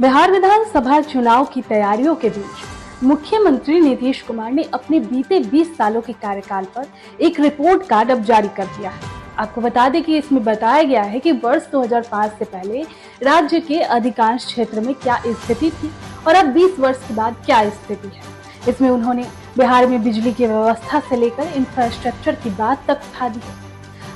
बिहार विधानसभा चुनाव की तैयारियों के बीच मुख्यमंत्री नीतीश कुमार ने अपने बीते 20 सालों के कार्यकाल पर एक रिपोर्ट कार्ड अब जारी कर दिया है। आपको बता दें कि इसमें बताया गया है कि वर्ष 2005 से पहले राज्य के अधिकांश क्षेत्र में क्या स्थिति थी और अब 20 वर्ष के बाद क्या स्थिति है। इसमें उन्होंने बिहार में बिजली की व्यवस्था से लेकर इंफ्रास्ट्रक्चर की बात तक उठा दी है।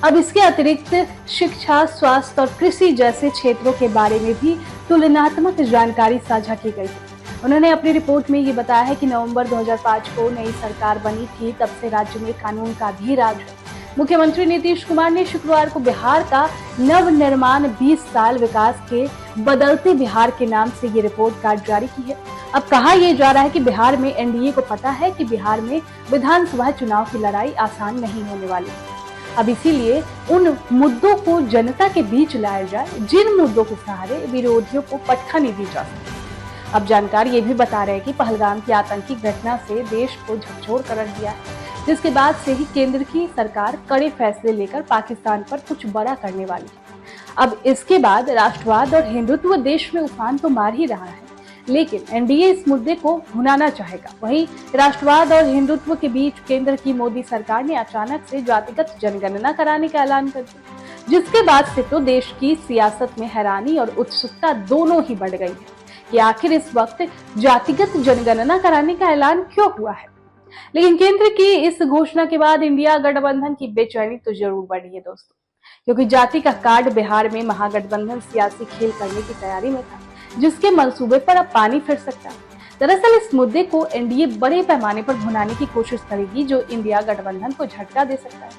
अब इसके अतिरिक्त शिक्षा, स्वास्थ्य और कृषि जैसे क्षेत्रों के बारे में भी तुलनात्मक जानकारी साझा की गई है। उन्होंने अपनी रिपोर्ट में ये बताया है कि नवंबर 2005 को नई सरकार बनी थी, तब से राज्य में कानून का भी राज है। मुख्यमंत्री नीतीश कुमार ने शुक्रवार को बिहार का नवनिर्माण 20 साल विकास के बदलते बिहार के नाम से ये रिपोर्ट कार्ड जारी की है। अब कहा यह जा रहा है कि बिहार में एनडीए को पता है कि बिहार में विधानसभा चुनाव की लड़ाई आसान नहीं होने वाली है। अब इसीलिए उन मुद्दों को जनता के बीच लाया जाए जिन मुद्दों के सहारे विरोधियों को पटखनी नहीं दी जा सकती। अब जानकार ये भी बता रहे हैं कि पहलगाम की आतंकी घटना से देश को झकझोर कर रख दिया है, जिसके बाद से ही केंद्र की सरकार कड़े फैसले लेकर पाकिस्तान पर कुछ बड़ा करने वाली है। अब इसके बाद राष्ट्रवाद और हिंदुत्व देश में उफान तो मार ही रहा है, लेकिन एनडीए इस मुद्दे को भुनाना चाहेगा। वहीं राष्ट्रवाद और हिंदुत्व के बीच केंद्र की मोदी सरकार ने अचानक से जातिगत जनगणना कराने का ऐलान कर दिया, जिसके बाद से तो देश की सियासत में हैरानी और उत्सुकता दोनों ही बढ़ गई है कि आखिर इस वक्त जातिगत जनगणना कराने का ऐलान क्यों हुआ है। लेकिन केंद्र की इस घोषणा के बाद इंडिया गठबंधन की बेचैनी तो जरूर बढ़ी है दोस्तों, क्योंकि जाति का कार्ड बिहार में महागठबंधन सियासी खेल करने की तैयारी में था, जिसके मंसूबे पर अब पानी फिर सकता है। दरअसल इस मुद्दे को एनडीए बड़े पैमाने पर भुनाने की कोशिश करेगी, जो इंडिया गठबंधन को झटका दे सकता है।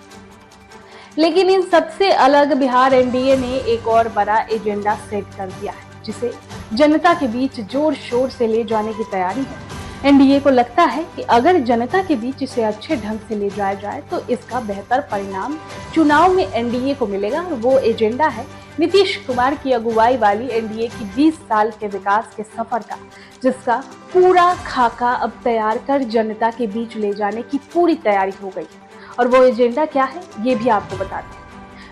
लेकिन इन सबसे अलग बिहार एनडीए ने एक और बड़ा एजेंडा सेट कर दिया है, जिसे जनता के बीच जोर शोर से ले जाने की तैयारी है। एनडीए को लगता है कि अगर जनता के बीच इसे अच्छे ढंग से ले जाया जाए तो इसका बेहतर परिणाम चुनाव में एनडीए को मिलेगा। वो एजेंडा है नीतीश कुमार की अगुवाई वाली एनडीए की 20 साल के विकास के सफर का, जिसका पूरा खाका अब तैयार कर जनता के बीच ले जाने की पूरी तैयारी हो गई है। और वो एजेंडा क्या है, ये भी आपको बताते हैं।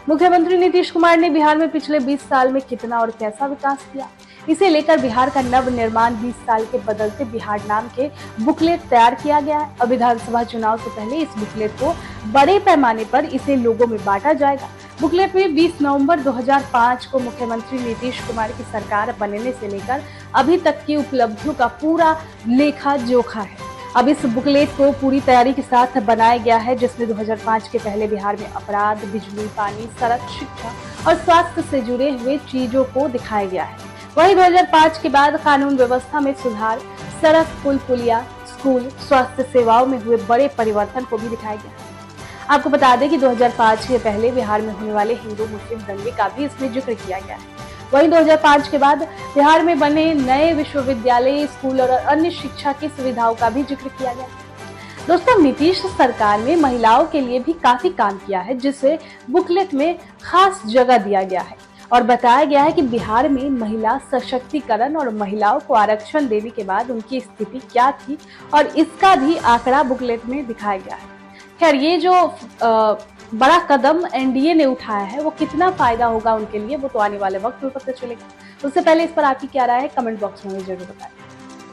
मुख्यमंत्री नीतीश कुमार ने बिहार में पिछले 20 साल में कितना और कैसा विकास किया, इसे लेकर बिहार का नव निर्माण 20 साल के बदलते बिहार नाम के बुकलेट तैयार किया गया है। अब विधानसभा चुनाव से पहले इस बुकलेट को बड़े पैमाने पर इसे लोगों में बांटा जाएगा। बुकलेट में 20 नवंबर 2005 को मुख्यमंत्री नीतीश कुमार की सरकार बनने से लेकर अभी तक की उपलब्धियों का पूरा लेखा जोखा है। अब इस बुकलेट को पूरी तैयारी के साथ बनाया गया है, जिसमें 2005 के पहले बिहार में अपराध, बिजली, पानी, सड़क, शिक्षा और स्वास्थ्य से जुड़े हुए चीजों को दिखाया गया है। वहीं 2005 के बाद कानून व्यवस्था में सुधार, सड़क, पुल, पुलिया, स्कूल, स्वास्थ्य सेवाओं में हुए बड़े परिवर्तन को भी दिखाया गया है। आपको बता दें कि 2005 के पहले बिहार में होने वाले हिंदू मुस्लिम दंगे का भी इसमें जिक्र किया गया है। वहीं 2005 के बाद बिहार में बने नए विश्वविद्यालय, स्कूल और अन्य शिक्षा की सुविधाओं का भी जिक्र किया गया है। दोस्तों, नीतीश सरकार ने महिलाओं के लिए भी काफी काम किया है, जिसे बुकलेट में खास जगह दिया गया है और बताया गया है कि बिहार में महिला सशक्तिकरण और महिलाओं को आरक्षण देने के बाद उनकी स्थिति क्या थी, और इसका भी आंकड़ा बुकलेट में दिखाया गया है। खैर, ये जो बड़ा कदम एनडीए ने उठाया है, वो कितना फायदा होगा उनके लिए, वो तो आने वाले वक्त में पता चलेगा। उससे पहले इस पर आपकी क्या राय है, कमेंट बॉक्स में जरूर बताएं।